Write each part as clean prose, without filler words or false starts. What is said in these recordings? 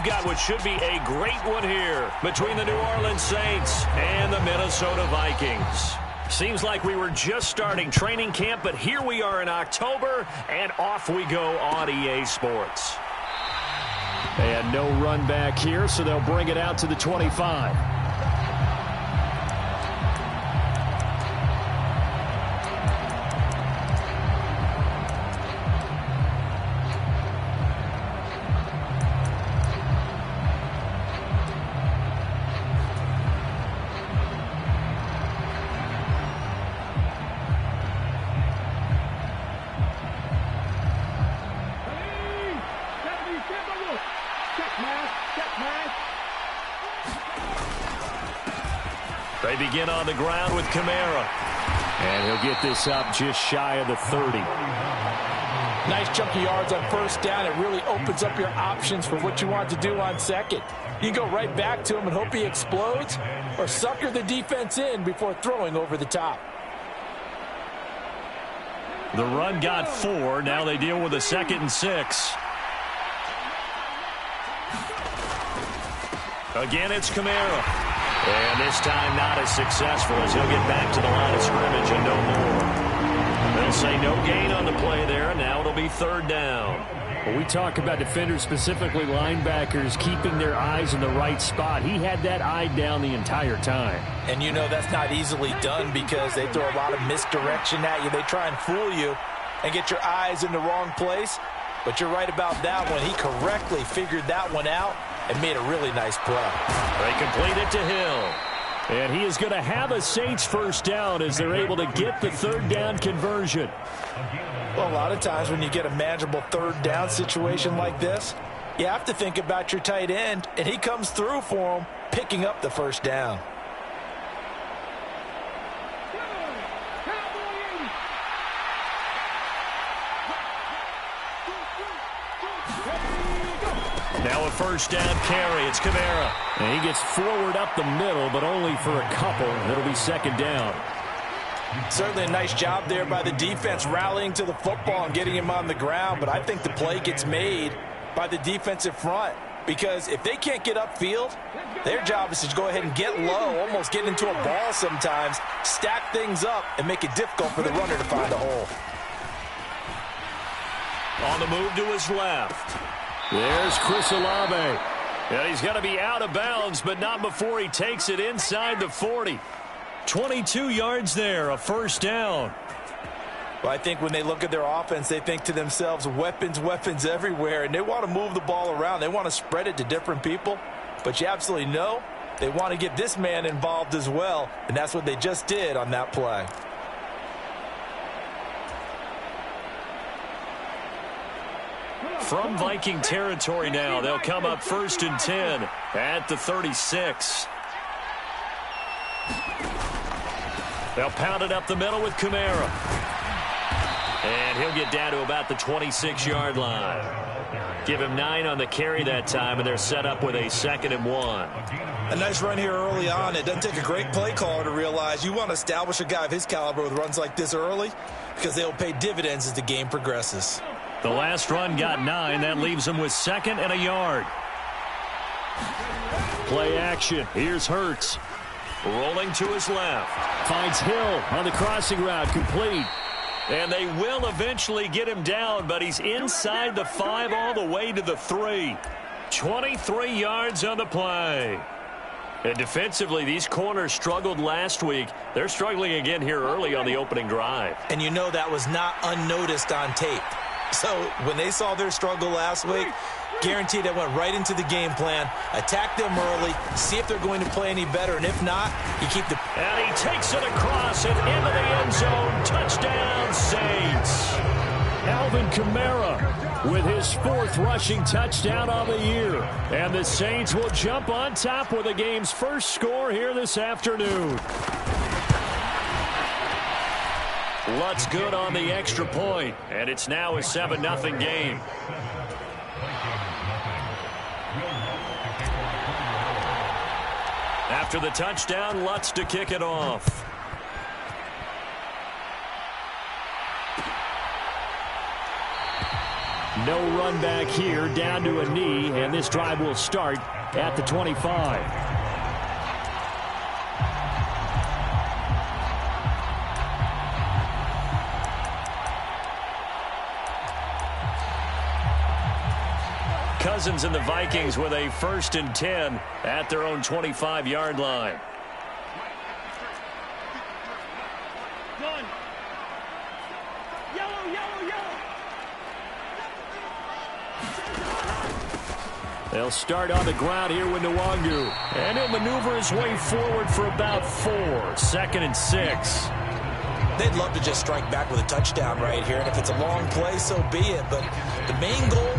we've got what should be a great one here between the New Orleans Saints and the Minnesota Vikings. Seems like we were just starting training camp, but here we are in October, and off we go on EA Sports. And no run back here, so they'll bring it out to the 25. They begin on the ground with Kamara. And he'll get this up just shy of the 30. Nice chunk of yards on first down. It really opens up your options for what you want to do on second. You can go right back to him and hope he explodes, or sucker the defense in before throwing over the top. The run got 4. Now they deal with a 2nd and 6. Again, it's Kamara. And this time not as successful as he'll get back to the line of scrimmage and no more. They'll say no gain on the play there. Now it'll be 3rd down. When we talk about defenders, specifically linebackers, keeping their eyes in the right spot, he had that eye down the entire time. And you know that's not easily done because they throw a lot of misdirection at you. They try and fool you and get your eyes in the wrong place. But you're right about that one. He correctly figured that one out and made a really nice play. They complete it to Hill. And he is going to have a Saints first down as they're able to get the 3rd down conversion. Well, a lot of times when you get a manageable 3rd down situation like this, you have to think about your tight end, and he comes through for him, picking up the first down. Now a first down carry. It's Kamara. And he gets forward up the middle, but only for a couple. It'll be 2nd down. Certainly a nice job there by the defense rallying to the football and getting him on the ground, but I think the play gets made by the defensive front because if they can't get upfield, their job is to go ahead and get low, almost get into a ball sometimes, stack things up, and make it difficult for the runner to find a hole. On the move to his left. There's Chris Olave. And he's going to be out of bounds, but not before he takes it inside the 40. 22 yards there, a first down. Well, I think when they look at their offense, they think to themselves, weapons, weapons everywhere, and they want to move the ball around. They want to spread it to different people, but you absolutely know they want to get this man involved as well, and that's what they just did on that play. From Viking territory now, they'll come up 1st and 10 at the 36. They'll pound it up the middle with Kamara. And he'll get down to about the 26-yard line. Give him 9 on the carry that time, and they're set up with a 2nd and 1. A nice run here early on. It doesn't take a great play caller to realize you want to establish a guy of his caliber with runs like this early because they'll pay dividends as the game progresses. The last run got 9. That leaves him with 2nd and a yard. Play action. Here's Hurts. Rolling to his left. Finds Hill on the crossing route. Complete. And they will eventually get him down, but he's inside the 5 all the way to the 3. 23 yards on the play. And defensively, these corners struggled last week. They're struggling again here early on the opening drive. And you know that was not unnoticed on tape. So when they saw their struggle last week, guaranteed they went right into the game plan, attack them early, see if they're going to play any better, and if not, you keep the... And he takes it across and into the end zone. Touchdown, Saints. Alvin Kamara with his 4th rushing touchdown on the year. And the Saints will jump on top with the game's first score here this afternoon. Lutz good on the extra point, and it's now a 7-0 game. After the touchdown, Lutz to kick it off. No run back here, down to a knee, and this drive will start at the 25. Cousins and the Vikings with a 1st and 10 at their own 25-yard line. They'll start on the ground here with Nwangu. And he'll maneuver his way forward for about 4. 2nd and 6. They'd love to just strike back with a touchdown right here. And if it's a long play, so be it. But the main goal,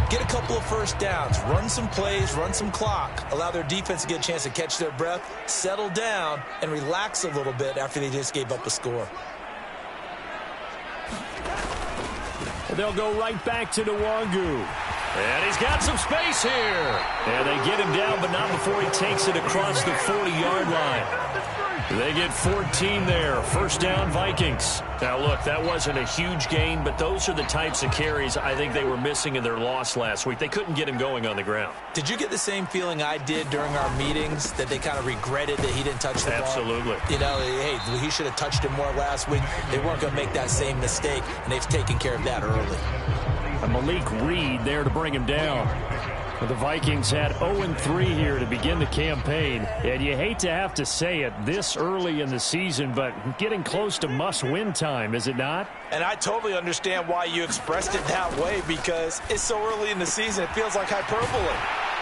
get a couple of first downs, run some plays, run some clock, allow their defense to get a chance to catch their breath, settle down, and relax a little bit after they just gave up a score. They'll go right back to Nwangu. And he's got some space here. And they get him down, but not before he takes it across the 40-yard line. They get 14 there. 1st down, Vikings. Now, look, that wasn't a huge gain, but those are the types of carries I think they were missing in their loss last week. They couldn't get him going on the ground. Did you get the same feeling I did during our meetings, that they kind of regretted that he didn't touch the ball? Absolutely. You know, hey, he should have touched it more last week. They weren't going to make that same mistake, and they've taken care of that early. And Malik Reed there to bring him down. The Vikings had 0-3 here to begin the campaign. And you hate to have to say it this early in the season, but getting close to must-win time, is it not? And I totally understand why you expressed it that way, because it's so early in the season, it feels like hyperbole.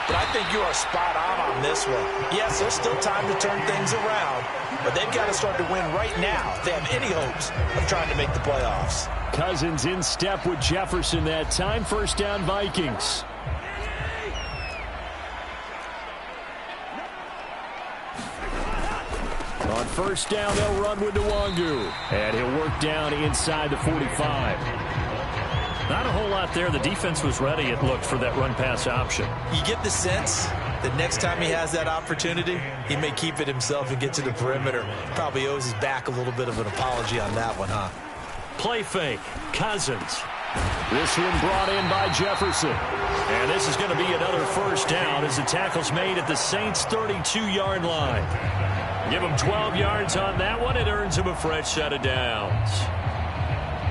But I think you are spot on this one. Yes, there's still time to turn things around, but they've got to start to win right now if they have any hopes of trying to make the playoffs. Cousins in step with Jefferson that time. 1st down, Vikings. On 1st down, they'll run with Nwangu. And he'll work down inside the 45. Not a whole lot there. The defense was ready, it looked, for that run-pass option. You get the sense that next time he has that opportunity, he may keep it himself and get to the perimeter. Probably owes his back a little bit of an apology on that one, huh? Play fake. Cousins. This one brought in by Jefferson. And this is going to be another 1st down as the tackle's made at the Saints' 32-yard line. Give him 12 yards on that one. It earns him a fresh set of downs.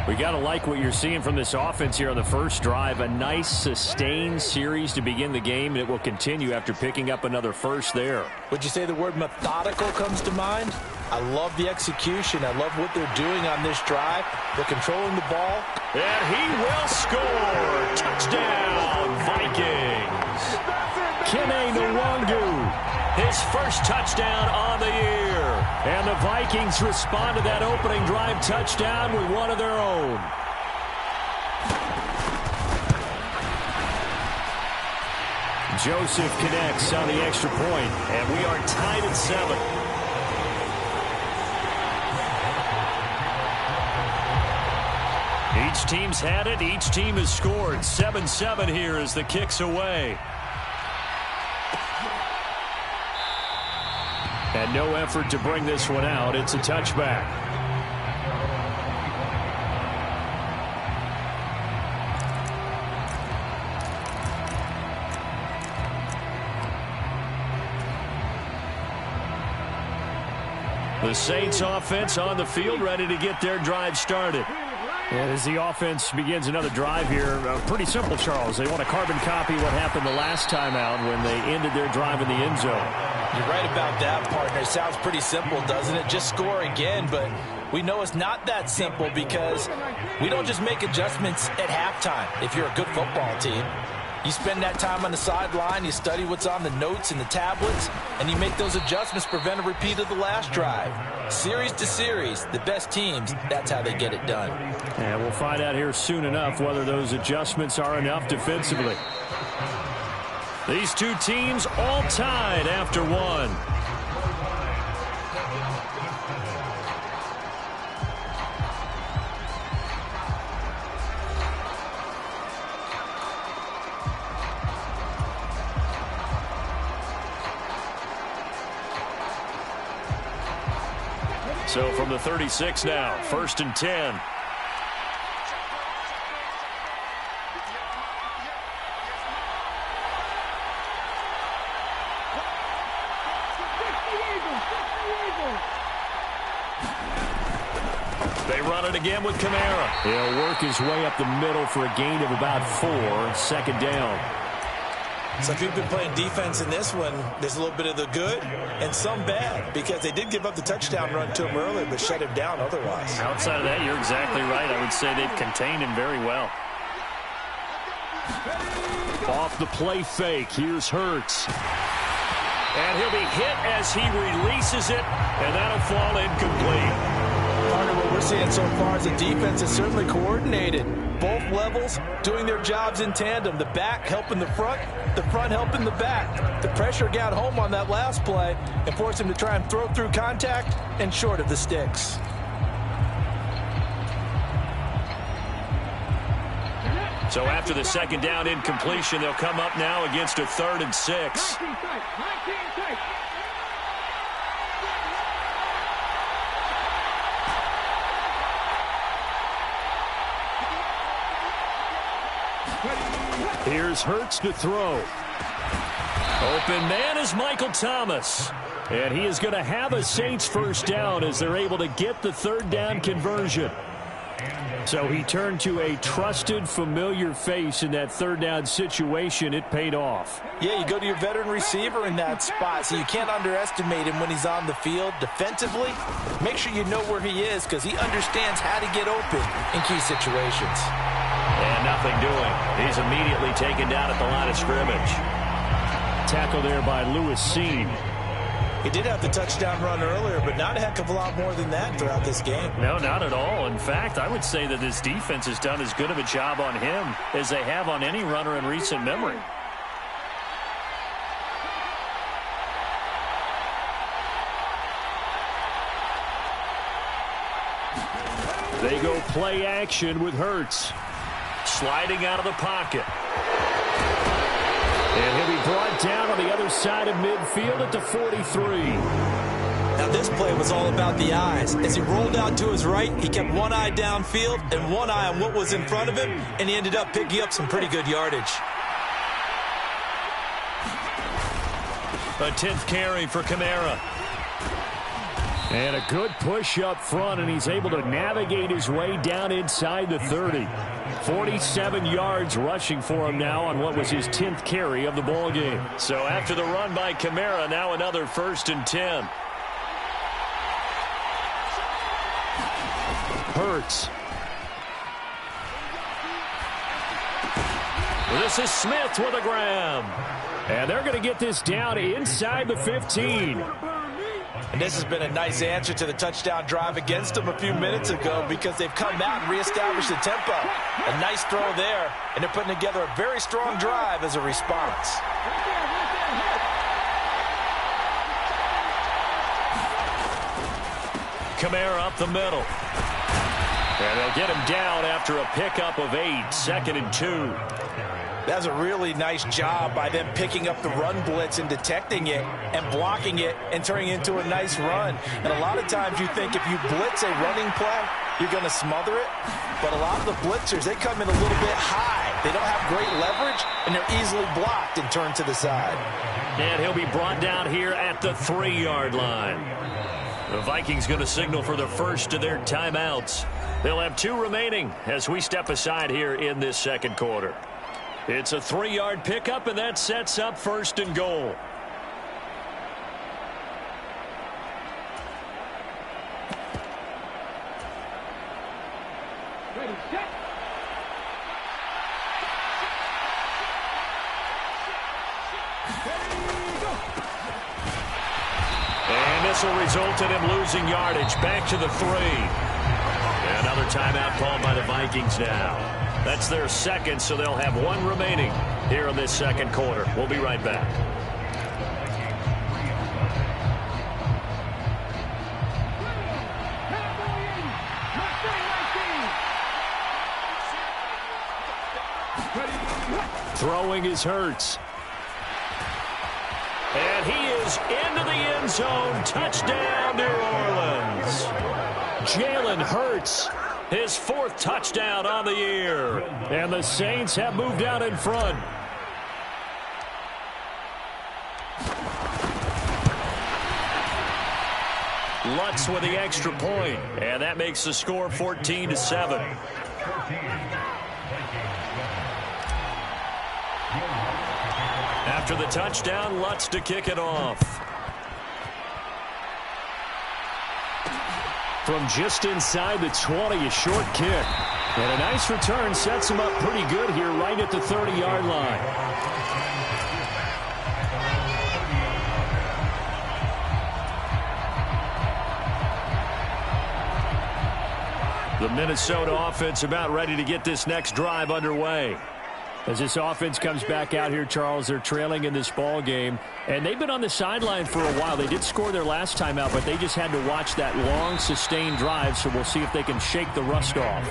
We got to like what you're seeing from this offense here on the first drive. A nice, sustained series to begin the game, and it will continue after picking up another first there. Would you say the word methodical comes to mind? I love the execution. I love what they're doing on this drive. They're controlling the ball. And he will score. Touchdown, Vikings. Kene Nwangu. His 1st touchdown on the year. And the Vikings respond to that opening drive touchdown with one of their own. Joseph connects on the extra point, and we are tied at 7. Each team's had it. Each team has scored. 7-7 here as the kick's away. And no effort to bring this one out. It's a touchback. The Saints offense on the field, ready to get their drive started. And as the offense begins another drive here, pretty simple, Charles. They want to carbon copy what happened the last time out when they ended their drive in the end zone. You're right about that, partner. It sounds pretty simple, doesn't it? Just score again, but we know it's not that simple because we don't just make adjustments at halftime if you're a good football team. You spend that time on the sideline, you study what's on the notes and the tablets, and you make those adjustments to prevent a repeat of the last drive. Series to series, the best teams, that's how they get it done. And we'll find out here soon enough whether those adjustments are enough defensively. These two teams all tied after one. So from the 36 now, 1st and 10. They run it again with Kamara. He'll work his way up the middle for a gain of about 4. 2nd down. So if you've been playing defense in this one, there's a little bit of the good and some bad, because they did give up the touchdown run to him earlier, but shut him down otherwise. Outside of that, you're exactly right. I would say they've contained him very well. Off the play fake, here's Hurts. And he'll be hit as he releases it, and that'll fall incomplete. Part of what we're seeing so far is the defense is certainly coordinated. Both levels doing their jobs in tandem. The back helping the front helping the back. The pressure got home on that last play and forced him to try and throw through contact and short of the sticks. So after the 2nd down incompletion, they'll come up now against a 3rd and 6. Here's Hurts to throw. Open man is Michael Thomas. And he is going to have a Saints 1st down as they're able to get the 3rd down conversion. So he turned to a trusted, familiar face in that 3rd down situation. It paid off. Yeah, you go to your veteran receiver in that spot, so you can't underestimate him when he's on the field. Defensively, make sure you know where he is, because he understands how to get open in key situations. And nothing doing. He's immediately taken down at the line of scrimmage. Tackle there by Lewis Seen. He did have the touchdown run earlier, but not a heck of a lot more than that throughout this game. No, not at all. In fact, I would say that this defense has done as good of a job on him as they have on any runner in recent memory. They go play action with Hurts. Sliding out of the pocket. And he'll be brought down on the other side of midfield at the 43. Now this play was all about the eyes. As he rolled out to his right, he kept one eye downfield and one eye on what was in front of him, and he ended up picking up some pretty good yardage. A 10th carry for Kamara. And a good push up front, and he's able to navigate his way down inside the 30. 47 yards rushing for him now on what was his 10th carry of the ball game. So after the run by Kamara, now another 1st and 10. Hurts. This is Smith with a grab. And they're going to get this down inside the 15. And this has been a nice answer to the touchdown drive against them a few minutes ago, because they've come out and reestablished the tempo. A nice throw there, and they're putting together a very strong drive as a response. Kamara up the middle. And they'll get him down after a pickup of 8, 2nd and 2. That's a really nice job by them picking up the run blitz and detecting it and blocking it and turning it into a nice run. And a lot of times you think if you blitz a running play, you're going to smother it. But a lot of the blitzers, they come in a little bit high. They don't have great leverage, and they're easily blocked and turned to the side. And he'll be brought down here at the 3-yard line. The Vikings going to signal for the first of their timeouts. They'll have 2 remaining as we step aside here in this 2nd quarter. It's a 3-yard pickup, and that sets up 1st and goal. Ready, set. And this will result in him losing yardage. Back to the 3. Another timeout called by the Vikings now. That's their 2nd, so they'll have 1 remaining here in this 2nd quarter. We'll be right back. Throwing is Hurts. And he is into the end zone. Touchdown, New Orleans. Jalen Hurts. His 4th touchdown on the year. And the Saints have moved out in front. Lutz with the extra point, and that makes the score 14-7. After the touchdown, Lutz to kick it off. From just inside the 20, a short kick. And a nice return sets him up pretty good here right at the 30-yard line. The Minnesota offense about ready to get this next drive underway. As this offense comes back out here, Charles, they're trailing in this ball game, and they've been on the sideline for a while. They did score their last time out, but they just had to watch that long, sustained drive, so we'll see if they can shake the rust off.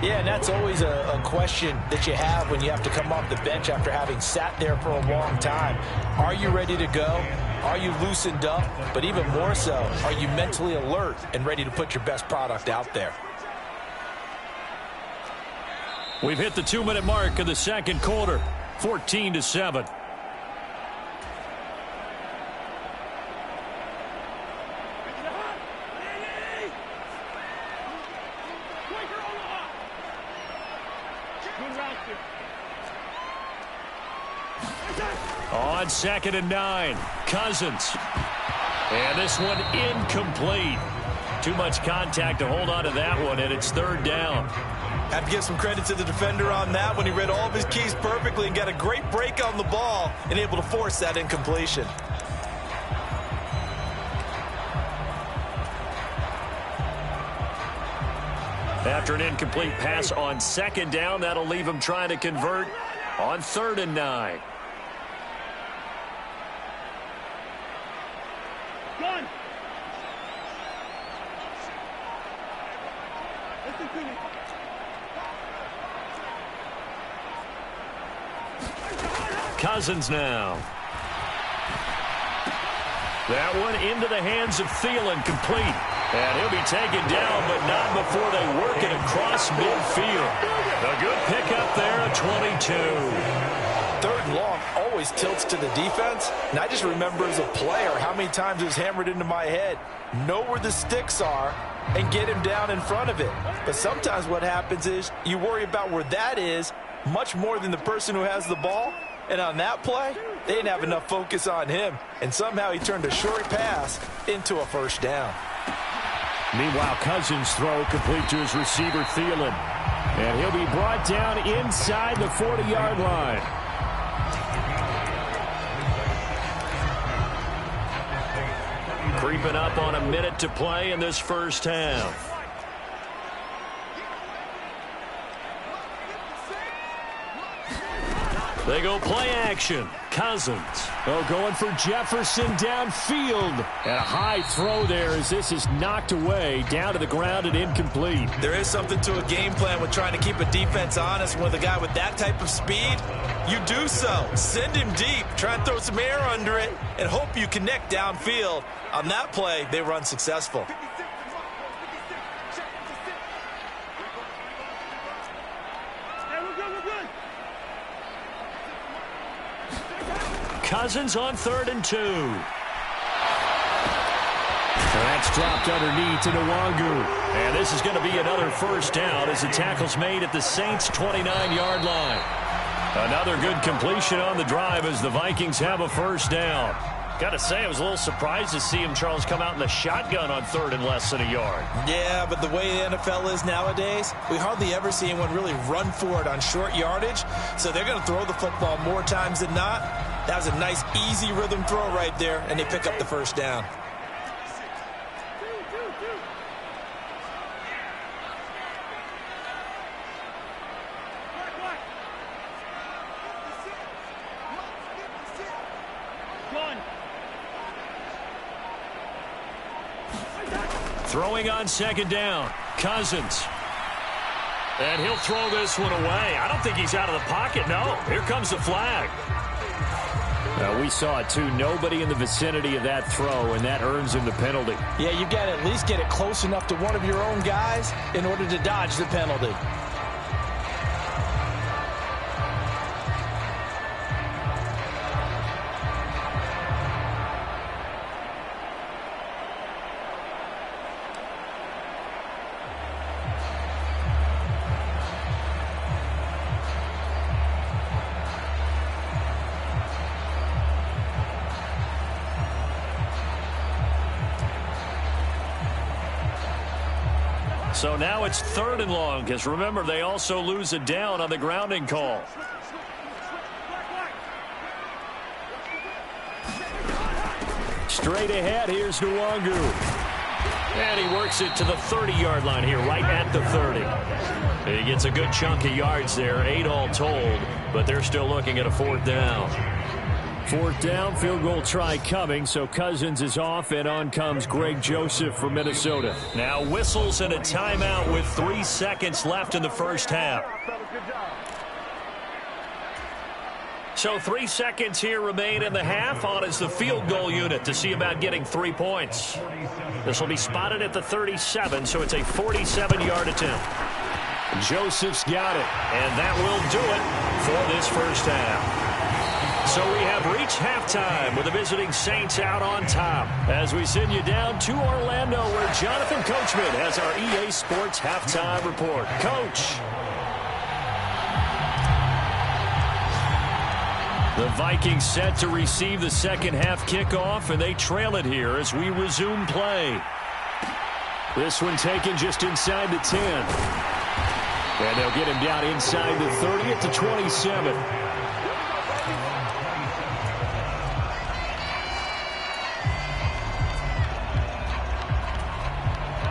Yeah, and that's always a question that you have when you have to come off the bench after having sat there for a long time. Are you ready to go? Are you loosened up? But even more so, are you mentally alert and ready to put your best product out there? We've hit the 2-minute mark of the second quarter, 14-7. On 2nd and 9, Cousins. And this one incomplete. Too much contact to hold on to that one, and it's 3rd down. Have to give some credit to the defender on that when he read all of his keys perfectly and got a great break on the ball and able to force that incompletion. After an incomplete pass on 2nd down, that'll leave him trying to convert on 3rd and 9. Cousins now. That one into the hands of Thielen, complete. And he'll be taken down, but not before they work it across midfield. A good pickup there at 22. 3rd and long always tilts to the defense. And I just remember as a player how many times it was hammered into my head. Know where the sticks are and get him down in front of it. But sometimes what happens is you worry about where that is much more than the person who has the ball. And on that play, they didn't have enough focus on him. And somehow he turned a short pass into a 1st down. Meanwhile, Cousins' throw complete to his receiver, Thielen. And he'll be brought down inside the 40-yard line. Creeping up on a minute to play in this first half. They go play action. Cousins. Oh, going for Jefferson downfield. And a high throw there as this is knocked away down to the ground and incomplete. There is something to a game plan with trying to keep a defense honest. With a guy with that type of speed, you do so. Send him deep. Try and throw some air under it and hope you connect downfield. On that play, they were unsuccessful. Cousins on 3rd and 2. That's dropped underneath to Nwangu. And this is going to be another 1st down as the tackle's made at the Saints' 29-yard line. Another good completion on the drive as the Vikings have a 1st down. Got to say, I was a little surprised to see him, Charles, come out in the shotgun on 3rd and less than a yard. Yeah, but the way the NFL is nowadays, we hardly ever see anyone really run for it on short yardage. So they're going to throw the football more times than not. That was a nice, easy rhythm throw right there, and they pick up the 1st down. Throwing on 2nd down, Cousins. And he'll throw this one away. I don't think he's out of the pocket, no. Here comes the flag. We saw it, too. Nobody in the vicinity of that throw, and that earns him the penalty. Yeah, you've got to at least get it close enough to one of your own guys in order to dodge the penalty. So now it's 3rd and long, because remember, they also lose a down on the grounding call. Straight ahead, here's Nwangu. And he works it to the 30-yard line here, right at the 30. He gets a good chunk of yards there, 8 all told, but they're still looking at a 4th down. 4th down, field goal try coming, so Cousins is off, and on comes Greg Joseph from Minnesota. Now whistles and a timeout with 3 seconds left in the first half. So 3 seconds here remain in the half. On is the field goal unit to see about getting 3 points. This will be spotted at the 37, so it's a 47-yard attempt. Joseph's got it. And that will do it for this first half. So we have reached halftime with the visiting Saints out on top. As we send you down to Orlando, where Jonathan Coachman has our EA Sports halftime report. Coach. The Vikings set to receive the second half kickoff, and they trail it here as we resume play. This one taken just inside the 10. And they'll get him down inside the 30 at the 27.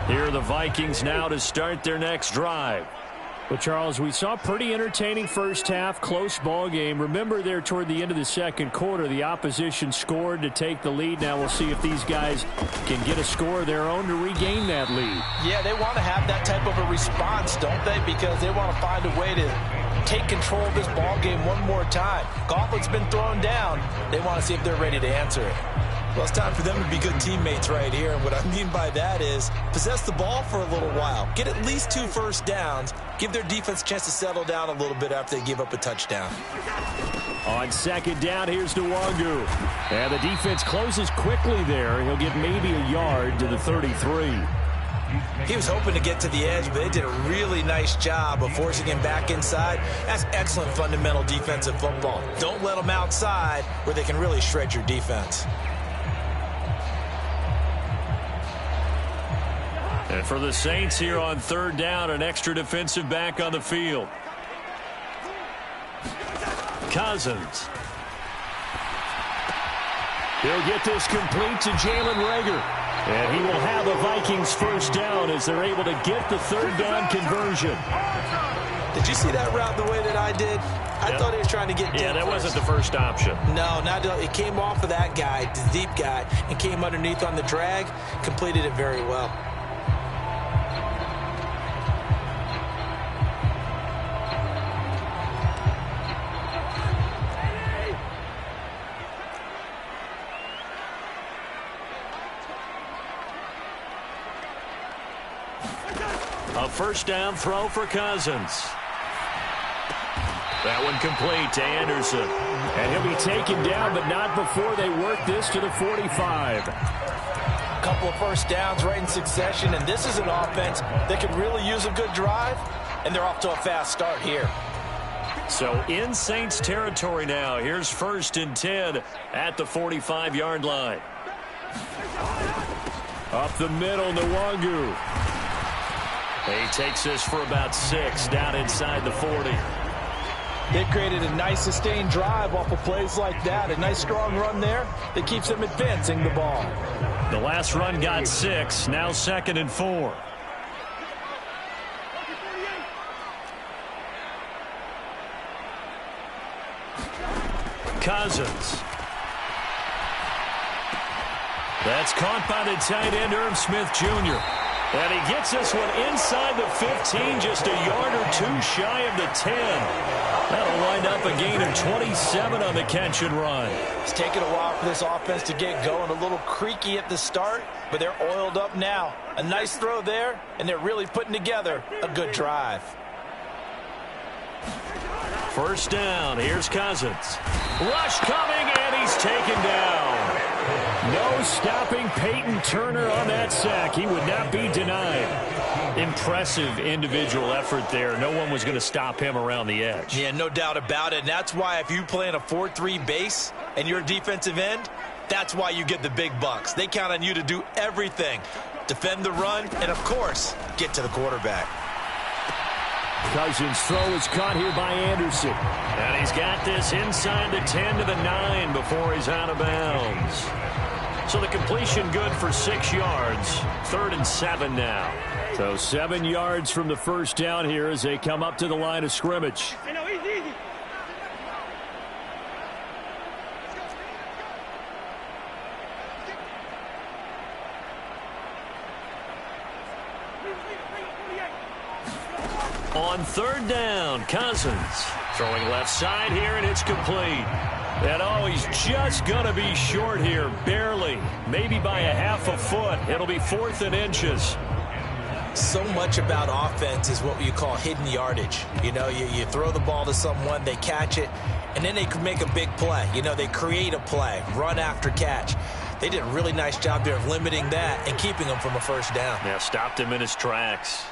Here are the Vikings now to start their next drive. Well, Charles, we saw a pretty entertaining first half, close ball game. Remember there toward the end of the second quarter, the opposition scored to take the lead. Now we'll see if these guys can get a score of their own to regain that lead. Yeah, they want to have that type of a response, don't they? Because they want to find a way to take control of this ball game one more time. Gauntlet's been thrown down. They want to see if they're ready to answer it. Well, it's time for them to be good teammates right here. And what I mean by that is possess the ball for a little while. Get at least 2 first downs. Give their defense a chance to settle down a little bit after they give up a touchdown. On second down, here's Nwangu. And the defense closes quickly there. He'll get maybe a yard to the 33. He was hoping to get to the edge, but they did a really nice job of forcing him back inside. That's excellent fundamental defensive football. Don't let them outside where they can really shred your defense. And for the Saints here on 3rd down, an extra defensive back on the field. Cousins. He'll get this complete to Jalen Reagor. And he will have the Vikings first down as they're able to get the 3rd down conversion. Did you see that route the way that I did? I thought he was trying to get deep. Yeah, that first. wasn't the first option. No, it came off of that guy, the deep guy, and came underneath on the drag. Completed it very well. A first down throw for Cousins. That one complete to Anderson. And he'll be taken down, but not before they work this to the 45. A couple of first downs right in succession, and this is an offense that can really use a good drive, and they're off to a fast start here. So in Saints territory now. Here's 1st and 10 at the 45-yard line. Up the middle, Nwangu. He takes this for about 6 down inside the 40. They've created a nice sustained drive off of plays like that. A nice strong run there that keeps them advancing the ball. The last run got 6. Now 2nd and 4. Cousins. That's caught by the tight end, Irv Smith Jr. And he gets this one inside the 15, just a yard or 2 shy of the 10. That'll wind up a gain of 27 on the catch and run. It's taken a while for this offense to get going. A little creaky at the start, but they're oiled up now. A nice throw there, and they're really putting together a good drive. First down, here's Cousins. Rush coming, and he's taken down. No stopping Peyton Turner on that sack. He would not be denied. Impressive individual effort there. No one was going to stop him around the edge. Yeah, no doubt about it. And that's why if you play in a 4-3 base and you're a defensive end, that's why you get the big bucks. They count on you to do everything. defend the run, and, of course, get to the quarterback. Cousins' throw is caught here by Anderson. And he's got this inside the 10 to the 9 before he's out of bounds. So the completion good for 6 yards. 3rd and 7 now. So 7 yards from the first down here as they come up to the line of scrimmage. On 3rd down, Cousins throwing left side here, and it's complete. And oh, he's just going to be short here, barely, maybe by a half a foot. It'll be 4th and inches. So much about offense is what you call hidden yardage. You know, you throw the ball to someone, they catch it, and then they can make a big play. You know, they create a play, run after catch. They did a really nice job there of limiting that and keeping him from a first down. Yeah, stopped him in his tracks.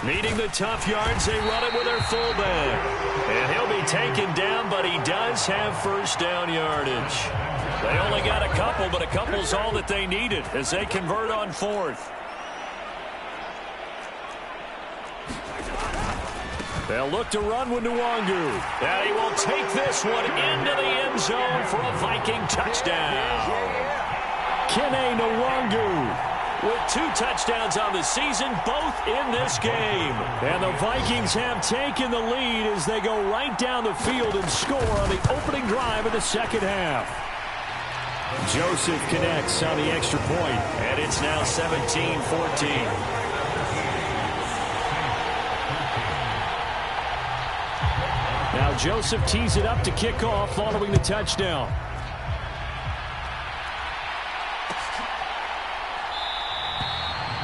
Needing the tough yards, they run it with their fullback. And he'll be taken down, but he does have first down yardage. They only got a couple, but a couple's all that they needed as they convert on 4th. They'll look to run with Nwangu. And he will take this one into the end zone for a Viking touchdown. Kene Nwangu with 2 touchdowns on the season, both in this game. And the Vikings have taken the lead as they go right down the field and score on the opening drive of the second half. Joseph connects on the extra point. And it's now 17-14. Now Joseph tees it up to kick off following the touchdown.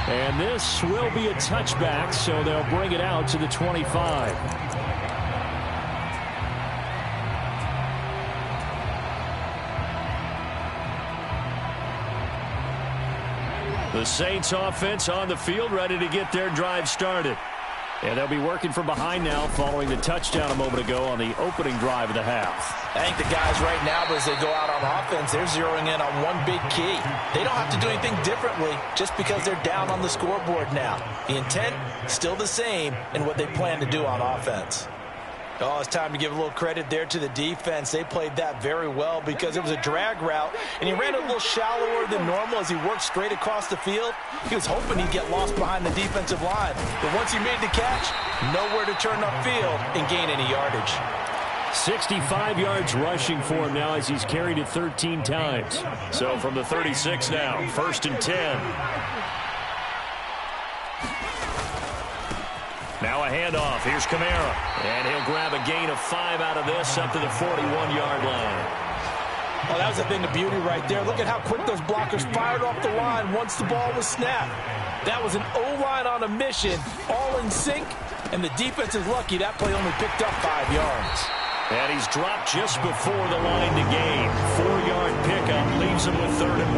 And this will be a touchback, so they'll bring it out to the 25. The Saints offense on the field, ready to get their drive started. And they'll be working from behind now following the touchdown a moment ago on the opening drive of the half. I think the guys right now, as they go out on offense, they're zeroing in on one big key. They don't have to do anything differently just because they're down on the scoreboard now. The intent, still the same in what they plan to do on offense. Oh, it's time to give a little credit there to the defense. They played that very well because it was a drag route, and he ran a little shallower than normal as he worked straight across the field. He was hoping he'd get lost behind the defensive line. But once he made the catch, nowhere to turn upfield and gain any yardage. 65 yards rushing for him now as he's carried it 13 times. So from the 36 now, 1st and 10. Now a handoff. Here's Kamara. And he'll grab a gain of 5 out of this up to the 41-yard line. Oh, that was a thing of beauty right there. Look at how quick those blockers fired off the line once the ball was snapped. That was an O-line on a mission, all in sync, and the defense is lucky that play only picked up 5 yards. And he's dropped just before the line to gain. 4-yard pickup leaves him with 3rd and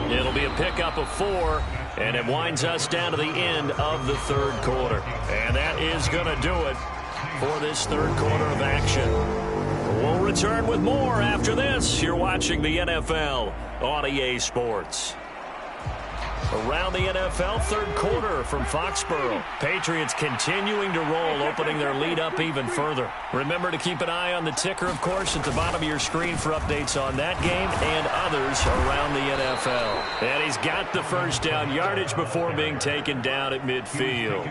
1. It'll be a pickup of 4. And it winds us down to the end of the 3rd quarter. And that is going to do it for this 3rd quarter of action. We'll return with more after this. You're watching the NFL on EA Sports. Around the NFL, 3rd quarter from Foxborough. Patriots continuing to roll, opening their lead up even further. Remember to keep an eye on the ticker, of course, at the bottom of your screen for updates on that game and others around the NFL. And he's got the first down yardage before being taken down at midfield.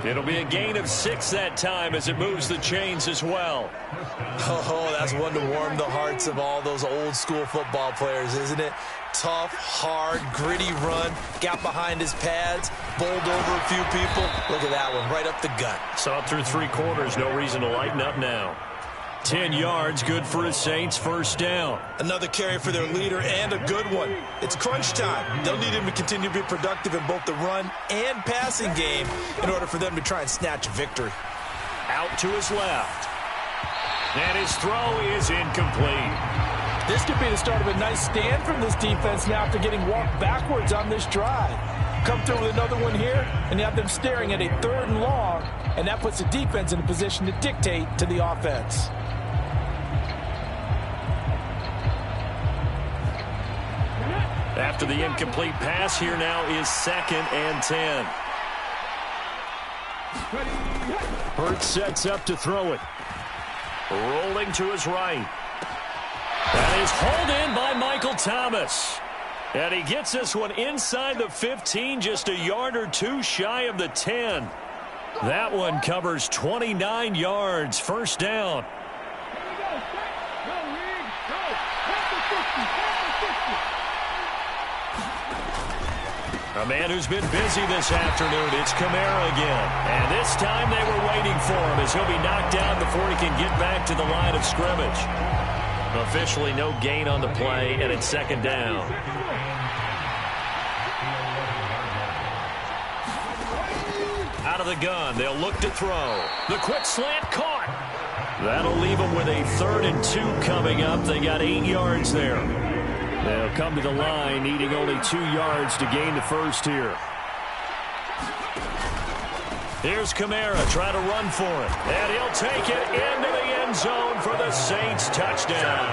It'll be a gain of 6 that time as it moves the chains as well. Oh, that's one to warm the hearts of all those old school football players, isn't it? Tough, hard, gritty run. Got behind his pads, bowled over a few people. Look at that one, right up the gut. Saw it through 3 quarters. No reason to lighten up now. 10 yards, good for his Saints. First down. Another carry for their leader and a good one. It's crunch time. They'll need him to continue to be productive in both the run and passing game in order for them to try and snatch a victory. Out to his left. And his throw is incomplete. This could be the start of a nice stand from this defense now after getting walked backwards on this drive. Come through with another one here, and you have them staring at a 3rd and long, and that puts the defense in a position to dictate to the offense. After the incomplete pass, here now is 2nd and 10. Hurts sets up to throw it. Rolling to his right. That is hauled in by Michael Thomas. And he gets this one inside the 15, just a yard or two shy of the 10. That one covers 29 yards, first down. A man who's been busy this afternoon, it's Kamara again. And this time they were waiting for him as he'll be knocked down before he can get back to the line of scrimmage. Officially no gain on the play, and it's 2nd down. Out of the gun, they'll look to throw. The quick slant caught. That'll leave them with a 3rd and 2 coming up. They got 8 yards there. They'll come to the line, needing only 2 yards to gain the first here. Here's Kamara trying to run for it. And he'll take it into the end zone for the Saints touchdown.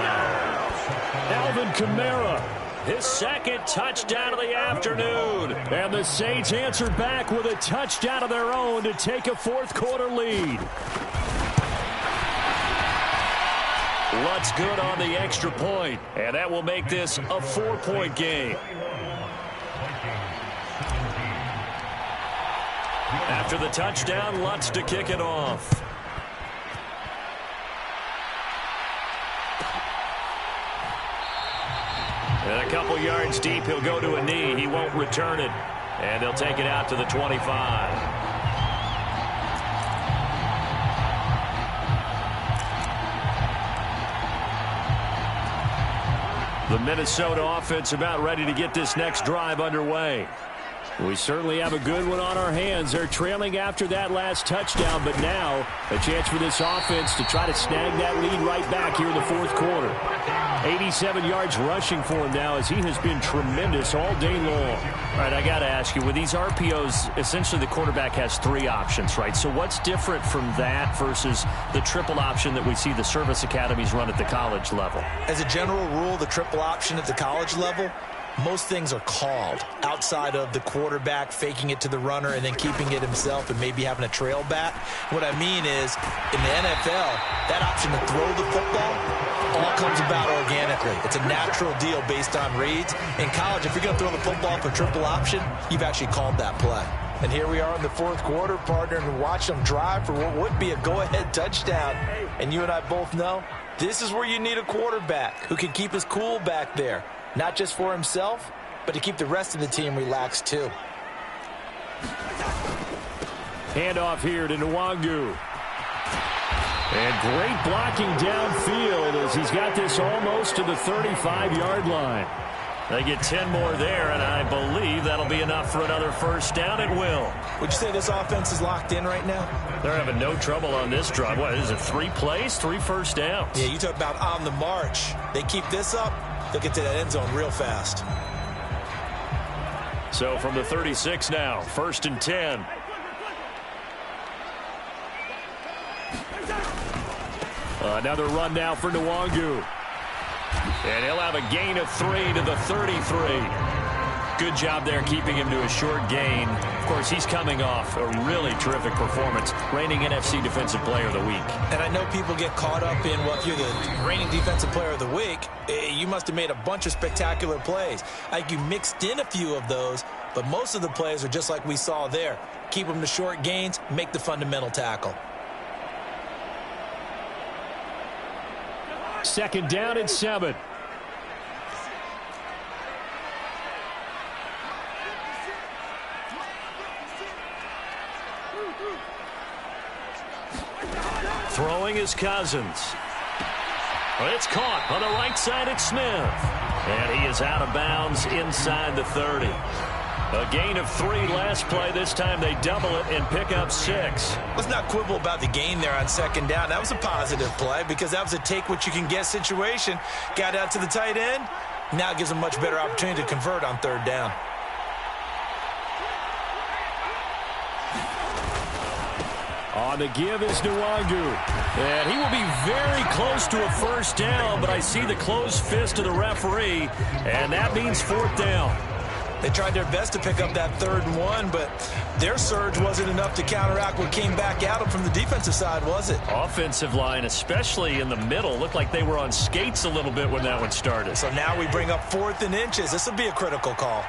Alvin Kamara, his 2nd touchdown of the afternoon. And the Saints answer back with a touchdown of their own to take a 4th quarter lead. Lutt's good on the extra point, and that will make this a 4-point game. After the touchdown, Lutt's to kick it off. And a couple yards deep, he'll go to a knee. He won't return it, and they'll take it out to the 25. The Minnesota offense about ready to get this next drive underway. We certainly have a good one on our hands. They're trailing after that last touchdown, but now a chance for this offense to try to snag that lead right back here in the 4th quarter. 87 yards rushing for him now as he has been tremendous all day long. All right, I got to ask you, with these RPOs, essentially the quarterback has 3 options, right? So what's different from that versus the triple option that we see the service academies run at the college level? As a general rule, the triple option at the college level, most things are called outside of the quarterback faking it to the runner and then keeping it himself and maybe having a trail back. What I mean is, in the NFL, that option to throw the football all comes about organically. It's a natural deal based on reads. In college, if you're going to throw the football for triple option, you've actually called that play. And here we are in the 4th quarter, partner, and watch them drive for what would be a go-ahead touchdown. And you and I both know this is where you need a quarterback who can keep his cool back there. Not just for himself, but to keep the rest of the team relaxed too. Handoff here to Nwangu. And great blocking downfield as he's got this almost to the 35-yard line. They get 10 more there, and I believe that'll be enough for another first down. It will. Would you say this offense is locked in right now? They're having no trouble on this drive. What is it, 3 plays, 3 first downs? Yeah, you talk about on the march. They keep this up, they'll get to that end zone real fast. So from the 36 now, 1st and 10. Another run now for Nwangu. And he'll have a gain of 3 to the 33. Good job there keeping him to a short gain. Of course, he's coming off a really terrific performance, reigning NFC Defensive Player of the Week. And I know people get caught up in, well, if you're the reigning Defensive Player of the Week, you must have made a bunch of spectacular plays. I think you mixed in a few of those, but most of the plays are just like we saw there. Keep them to short gains, make the fundamental tackle. 2nd down and 7. Throwing is Cousins. It's caught on the right side. It's Smith. And he is out of bounds inside the 30. A gain of 3 last play. This time they double it and pick up 6. Let's not quibble about the gain there on 2nd down. That was a positive play because that was a take-what-you-can-get situation. Got out to the tight end. Now it gives them much better opportunity to convert on 3rd down. On the give is Nwangu. And he will be very close to a first down, but I see the closed fist of the referee, and that means fourth down. They tried their best to pick up that 3rd and 1, but their surge wasn't enough to counteract what came back at them from the defensive side, was it? Offensive line, especially in the middle, looked like they were on skates a little bit when that one started. So now we bring up 4th and inches. This will be a critical call.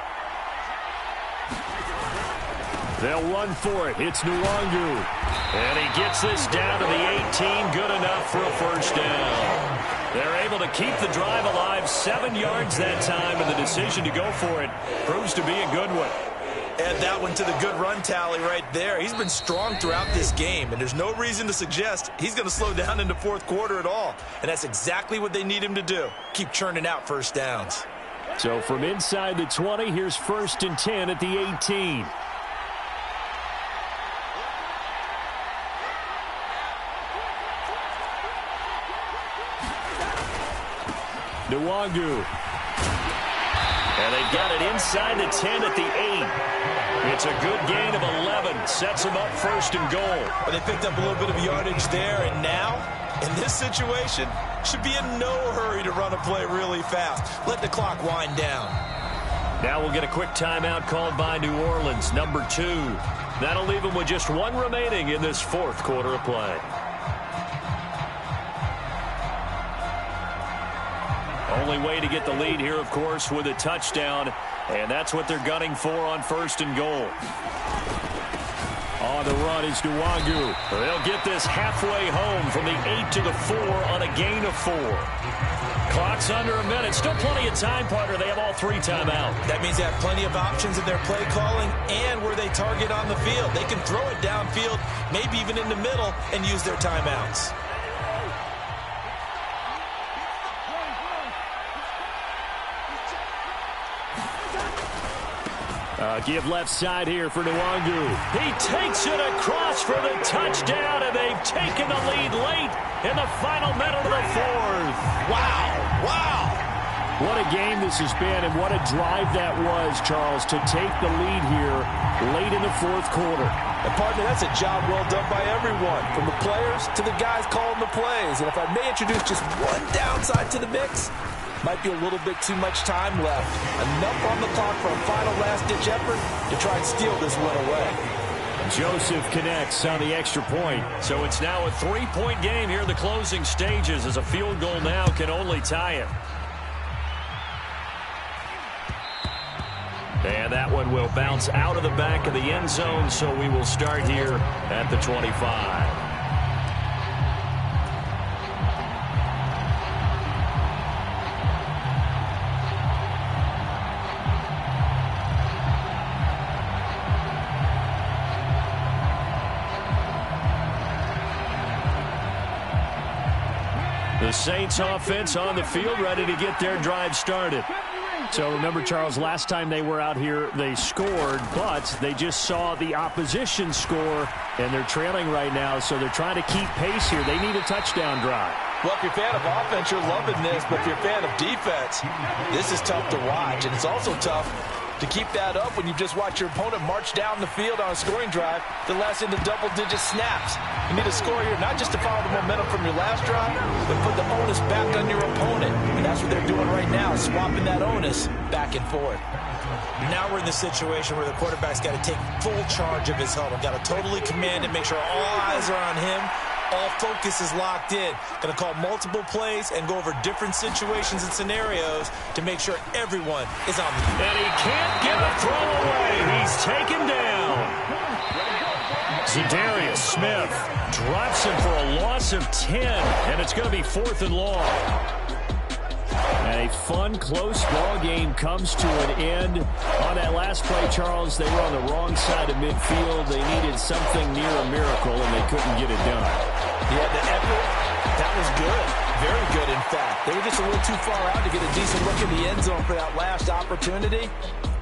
They'll run for it. It's Nwangu. And he gets this down to the 18. Good enough for a first down. They're able to keep the drive alive. 7 yards that time, and the decision to go for it proves to be a good one. Add that one to the good run tally right there. He's been strong throughout this game, and there's no reason to suggest he's going to slow down in the 4th quarter at all. And that's exactly what they need him to do. Keep churning out first downs. So from inside the 20, here's 1st and 10 at the 18. Nwangu. And they've got it inside the 10 at the 8. It's a good gain of 11. Sets them up 1st and goal. But they picked up a little bit of yardage there, and now, in this situation, should be in no hurry to run a play really fast. Let the clock wind down. Now we'll get a quick timeout called by New Orleans, number 2. That'll leave them with just 1 remaining in this 4th quarter of play. Only way to get the lead here, of course, with a touchdown, and that's what they're gunning for on 1st and goal. On the run is Nwangu. They'll get this halfway home from the 8 to the 4 on a gain of 4. Clock's under a minute. Still plenty of time, partner. They have all 3 timeout. That means they have plenty of options in their play calling and where they target on the field. They can throw it downfield, maybe even in the middle, and use their timeouts. Give left side here for Nwangu. He takes it across for the touchdown, and they've taken the lead late in the final minute of the 4th. Wow, wow. What a game this has been, and what a drive that was, Charles, to take the lead here late in the 4th quarter. And partner, that's a job well done by everyone, from the players to the guys calling the plays. And if I may introduce just one downside to the mix, might be a little bit too much time left. Enough on the clock for a final last-ditch effort to try and steal this one away. Joseph connects on the extra point. So it's now a 3-point game here in the closing stages, as a field goal now can only tie it. And that one will bounce out of the back of the end zone, so we will start here at the 25. The Saints offense on the field, ready to get their drive started. So remember, Charles, last time they were out here, they scored, but they just saw the opposition score, and they're trailing right now, so they're trying to keep pace here. They need a touchdown drive. Well, if you're a fan of offense, you're loving this, but if you're a fan of defense, this is tough to watch, and it's also tough to keep that up when you just watch your opponent march down the field on a scoring drive that lasts into double-digit snaps. You need a score here, not just to follow the momentum from your last drive, but put the onus back on your opponent. And that's what they're doing right now, swapping that onus back and forth. Now we're in the situation where the quarterback's got to take full charge of his huddle. Got to totally command it, make sure all eyes are on him. All focus is locked in. Going to call multiple plays and go over different situations and scenarios to make sure everyone is on the field. And he can't get a throw away. He's taken down. Zadarius Smith drops him for a loss of 10, and it's going to be 4th and long. And a fun, close ball game comes to an end. On that last play, Charles, they were on the wrong side of midfield. They needed something near a miracle, and they couldn't get it done. Yeah, the effort, that was good. Very good, in fact. They were just a little too far out to get a decent look in the end zone for that last opportunity.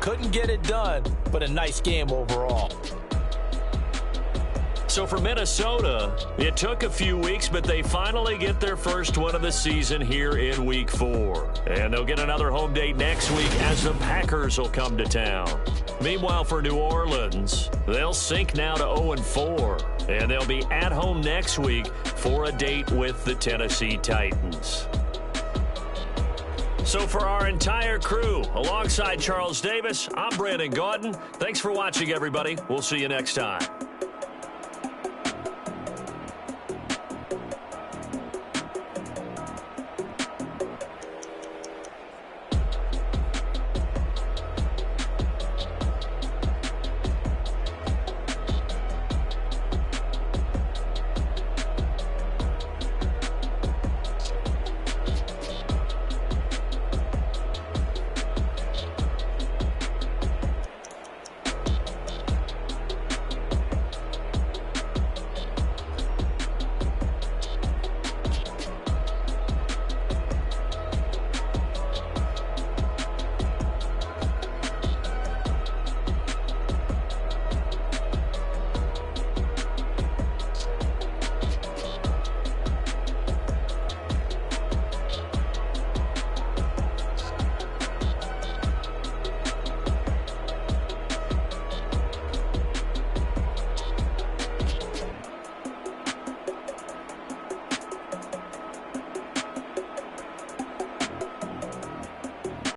Couldn't get it done, but a nice game overall. So for Minnesota, it took a few weeks, but they finally get their first one of the season here in Week 4. And they'll get another home date next week as the Packers will come to town. Meanwhile, for New Orleans, they'll sink now to 0-4, and they'll be at home next week for a date with the Tennessee Titans. So for our entire crew, alongside Charles Davis, I'm Brandon Gaudin. Thanks for watching, everybody. We'll see you next time.